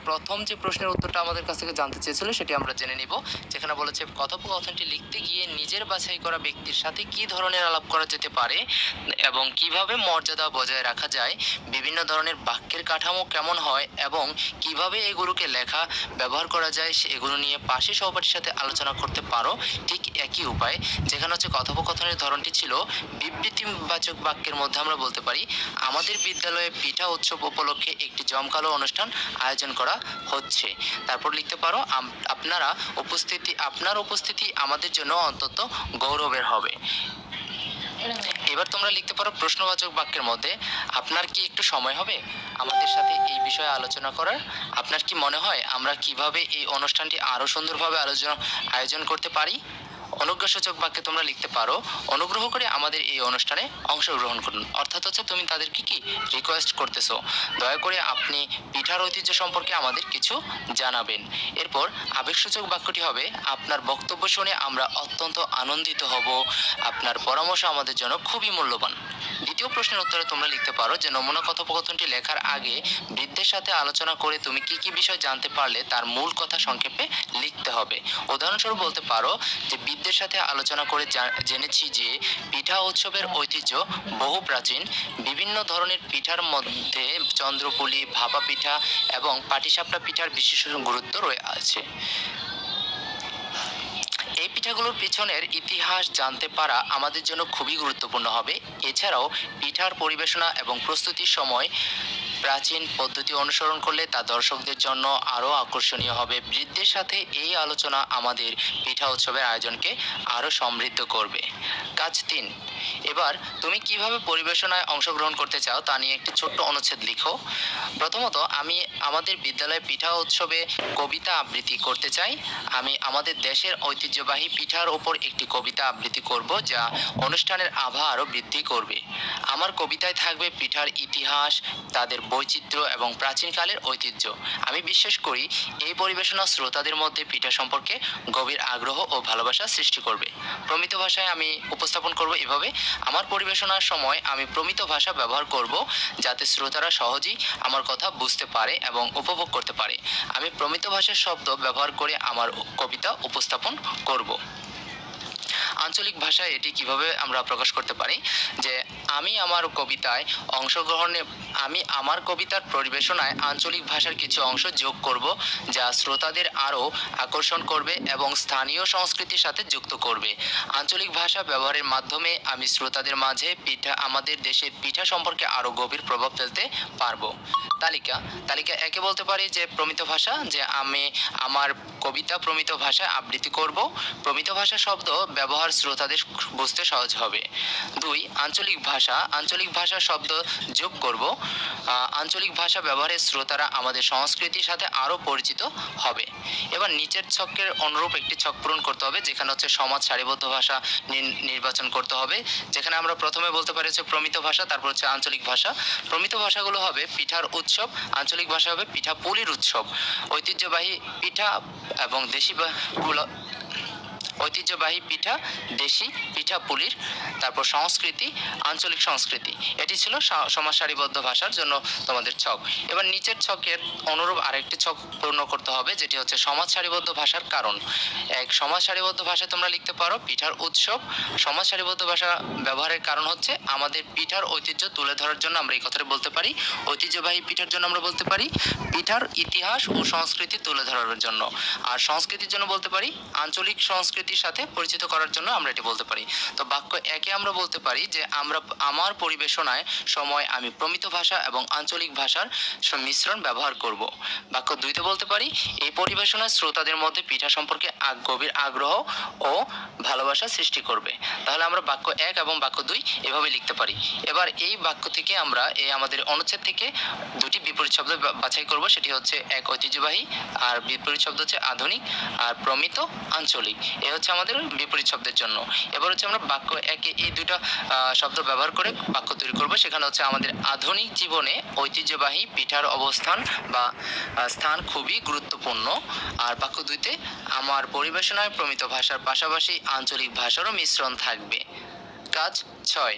প্রথম যে প্রশ্নের উত্তরটা আমাদের কাছ থেকে জানতে চেয়েছিল সেটি আমরা জেনে নিব। যেখানে বলেছে কথোপকথনটি লিখতে গিয়ে নিজের বাছাই করা ব্যক্তির সাথে কি ধরনের আলাপ করা যেতে পারে এবং কিভাবে মর্যাদা বজায় রাখা যায়, বিভিন্ন ধরনের বাক্যের কাঠামো কেমন হয় এবং কিভাবে এগুলোকে লেখা ব্যবহার করা যায় এগুলো নিয়ে পাশে সহপাঠীর সাথে আলোচনা করতে পারো। ঠিক একই উপায় যেখানে হচ্ছে কথোপকথনের ধরনটি ছিল বিবৃতিবাচক বাক্যের মধ্যে আমরা বলতে পারি আমাদের বিদ্যালয়ে পিঠা উৎসব উপলক্ষে একটি জমকালো অনুষ্ঠান আয়োজন করা হচ্ছে। তারপর লিখতে পারো আপনার উপস্থিতি আমাদের জন্য অন্তত গৌরবের হবে। এবার তোমরা লিখতে পারো প্রশ্নবাচক বাক্যের মধ্যে আপনার কি একটু সময় হবে আমাদের সাথে এই বিষয়ে আলোচনা করার? আপনার কি মনে হয় আমরা কিভাবে এই অনুষ্ঠানটি আরো সুন্দরভাবে আয়োজন করতে পারি? অনুজ্ঞাসূচক বাক্যে তোমরা লিখতে পারো অনুগ্রহ করে আমাদের এই অনুষ্ঠানে অংশগ্রহণ করুন। অর্থাৎ হচ্ছে তুমি তাদেরকে কি রিকোয়েস্ট করতেছো, দয়া করে আপনি পিঠার ঐতিহ্য সম্পর্কে আমাদের কিছু জানাবেন। এরপর আবেগসূচক বাক্যটি হবে আপনার বক্তব্য শুনে আমরা অত্যন্ত আনন্দিত হব, আপনার পরামর্শ আমাদের জন্য খুবই মূল্যবান। দ্বিতীয় প্রশ্নের উত্তরে তোমরা লিখতে পারো যে নমুনা কথোপকথনটি লেখার আগে বৃদ্ধের সাথে আলোচনা করে তুমি কি কি বিষয় জানতে পারলে তার মূল কথা সংক্ষেপে লিখতে হবে। উদাহরণস্বরূপ বলতে পারো যে বৃদ্ধের সাথে আলোচনা করে জেনেছি যে পিঠা উৎসবের ঐতিহ্য বহু প্রাচীন। বিভিন্ন ধরনের পিঠার মধ্যে চন্দ্রপুলি, ভাপা পিঠা এবং পাটিসাপটা পিঠার বিশেষ গুরুত্ব রয়েছে। এই পিঠাগুলোর পিছনের ইতিহাস জানতে পারা আমাদের জন্য খুবই গুরুত্বপূর্ণ হবে। এছাড়াও পিঠার পরিবেশনা এবং প্রস্তুতির সময় প্রাচীন পদ্ধতি অনুসরণ করলে তা দর্শকদের জন্য আরও আকর্ষণীয় হবে। বৃদ্ধের সাথে এই আলোচনা আমাদের পিঠা উৎসবের আয়োজনকে আরও সমৃদ্ধ করবে। কাজ 3, এবার তুমি কিভাবে পরিবেশনায় অংশগ্রহণ করতে চাও তা নিয়ে একটি ছোট্ট অনুচ্ছেদ লিখো। প্রথমত, আমি আমাদের বিদ্যালয়ে পিঠা উৎসবে কবিতা আবৃত্তি করতে চাই। আমি আমাদের দেশের ঐতিহ্যবাহী পিঠার ওপর একটি কবিতা আবৃত্তি করব যা অনুষ্ঠানের আভা আরও বৃদ্ধি করবে। আমার কবিতায় থাকবে পিঠার ইতিহাস, তাদের বৈচিত্র্য এবং প্রাচীনকালের ঐতিহ্য। আমি বিশ্বাস করি এই পরিবেশনা শ্রোতাদের মধ্যে পিঠা সম্পর্কে গভীর আগ্রহ ও ভালোবাসা সৃষ্টি করবে। প্রমিত ভাষায় আমি উপস্থাপন করব এভাবে, আমার পরিবেশনার সময় আমি প্রমিত ভাষা ব্যবহার করব যাতে শ্রোতারা সহজেই আমার কথা বুঝতে পারে এবং উপভোগ করতে পারে। আমি প্রমিত ভাষার শব্দ ব্যবহার করে আমার কবিতা উপস্থাপন করব। আঞ্চলিক ভাষায় এটি কিভাবে আমরা প্রকাশ করতে পারি যে আমি আমার কবিতার পরিবেশনায় আঞ্চলিক ভাষার কিছু অংশ যোগ করব যা শ্রোতাদের আরও আকর্ষণ করবে এবং স্থানীয় সংস্কৃতির সাথে যুক্ত করবে। আঞ্চলিক ভাষা ব্যবহারের মাধ্যমে আমি শ্রোতাদের মাঝে আমাদের দেশের পিঠা সম্পর্কে আরও গভীর প্রভাব ফেলতে পারবো। তালিকা একে বলতে পারি যে প্রমিত ভাষা, যে আমি আমার কবিতা প্রমিত ভাষায় আবৃত্তি করব। প্রমিত ভাষা শব্দ ব্যবহার শ্রোতাদের বুঝতে সহজ হবে। 2, আঞ্চলিক ভাষা শব্দ যোগ করব। আঞ্চলিক ভাষা ব্যবহারে শ্রোতারা আমাদের সংস্কৃতির সাথে আরও পরিচিত হবে। এবার নিচের ছকের অনুরূপ একটি ছক পূরণ করতে হবে যেখানে হচ্ছে সমাজ সারিবদ্ধ ভাষা নির্বাচন করতে হবে। যেখানে আমরা প্রথমে বলতে পারি হচ্ছে প্রমিত ভাষা, তারপর হচ্ছে আঞ্চলিক ভাষা। প্রমিত ভাষাগুলো হবে পিঠার উৎসব, আঞ্চলিক ভাষা হবে পিঠা পুলির উৎসব, ঐতিহ্যবাহী পিঠা এবং ঐতিহ্যবাহী পিঠা, দেশি পিঠা পুলির, তারপর সংস্কৃতি, আঞ্চলিক সংস্কৃতি। এটি ছিল সমাজ সারিবদ্ধ ভাষার জন্য তোমাদের ছক। এবার নিচের ছকের অনুরূপ আরেকটি ছক পূর্ণ করতে হবে যেটি হচ্ছে সমাজ সারিবদ্ধ ভাষার কারণ। সমাজ সারিবদ্ধ ভাষায় তোমরা লিখতে পারো পিঠার উৎসব। সমাজ সারিবদ্ধ ভাষা ব্যবহারের কারণ হচ্ছে আমাদের পিঠার ঐতিহ্য তুলে ধরার জন্য আমরা এই কথাটা বলতে পারি। ঐতিহ্যবাহী পিঠার জন্য আমরা বলতে পারি পিঠার ইতিহাস ও সংস্কৃতি তুলে ধরার জন্য। আর সংস্কৃতির জন্য বলতে পারি আঞ্চলিক সংস্কৃতির সাথে পরিচিত করার জন্য আমরা এটি বলতে পারি। তো বাক্য একে আমরা বলতে পারি যে আমার পরিবেশনায় সময় আমি প্রমিত ভাষা এবং আঞ্চলিক ভাষার মিশ্রণ ব্যবহার করব। বাক্য 2তে বলতে পারি এই পরিবেশনায় শ্রোতাদের মধ্যে পিঠা সম্পর্কে গভীর আগ্রহ ও ভালোবাসা সৃষ্টি করবে। তাহলে আমরা বাক্য 1 এবং বাক্য 2 এভাবে লিখতে পারি। এবার এই বাক্য থেকে আমরা আমাদের অনুচ্ছেদ থেকে দুটি বিপরীত শব্দ বাছাই করব, সেটি হচ্ছে এক ঐতিহ্যবাহী আর বিপরীত শব্দ হচ্ছে আধুনিক, আর প্রমিত আঞ্চলিক। এ হচ্ছে আমাদের বিপরীত শব্দের জন্য। এবার হচ্ছে আমরা বাক্য একে এই দুটো শব্দ ব্যবহার করে বাক্য তৈরি করব। সেখানে হচ্ছে আমাদের আধুনিক জীবনে ঐতিহ্যবাহী পিঠার অবস্থান বা স্থান খুবই গুরুত্বপূর্ণ। আর বাক্য 2তে আমার পরিবেশনায় প্রমিত ভাষার পাশাপাশি আঞ্চলিক ভাষারও মিশ্রণ থাকবে। কাজ 6।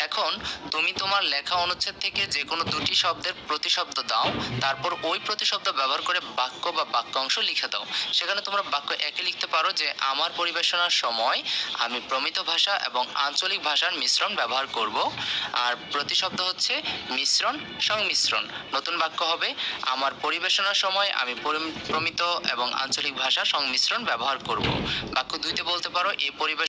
এখন তুমি তোমার লেখা অনুচ্ছেদ থেকে যে কোনো দুটি শব্দের প্রতিশব্দ দাও, তারপর ওই প্রতিশব্দ ব্যবহার করে বাক্য বা বাক্যাংশ লিখে দাও। সেখানে তোমরা বাক্য একে লিখতে পারো যে আমার পরিবেশনার সময় আমি প্রমিত ভাষা এবং আঞ্চলিক ভাষার মিশ্রণ ব্যবহার করব। আর প্রতিশব্দ হচ্ছে মিশ্রণ সংমিশ্রণ। নতুন বাক্য হবে আমার পরিবেশনার সময় আমি প্রমিত এবং আঞ্চলিক ভাষা সংমিশ্রণ ব্যবহার করব। বাক্য দুইতে বলতে পারো এই পরিবেশন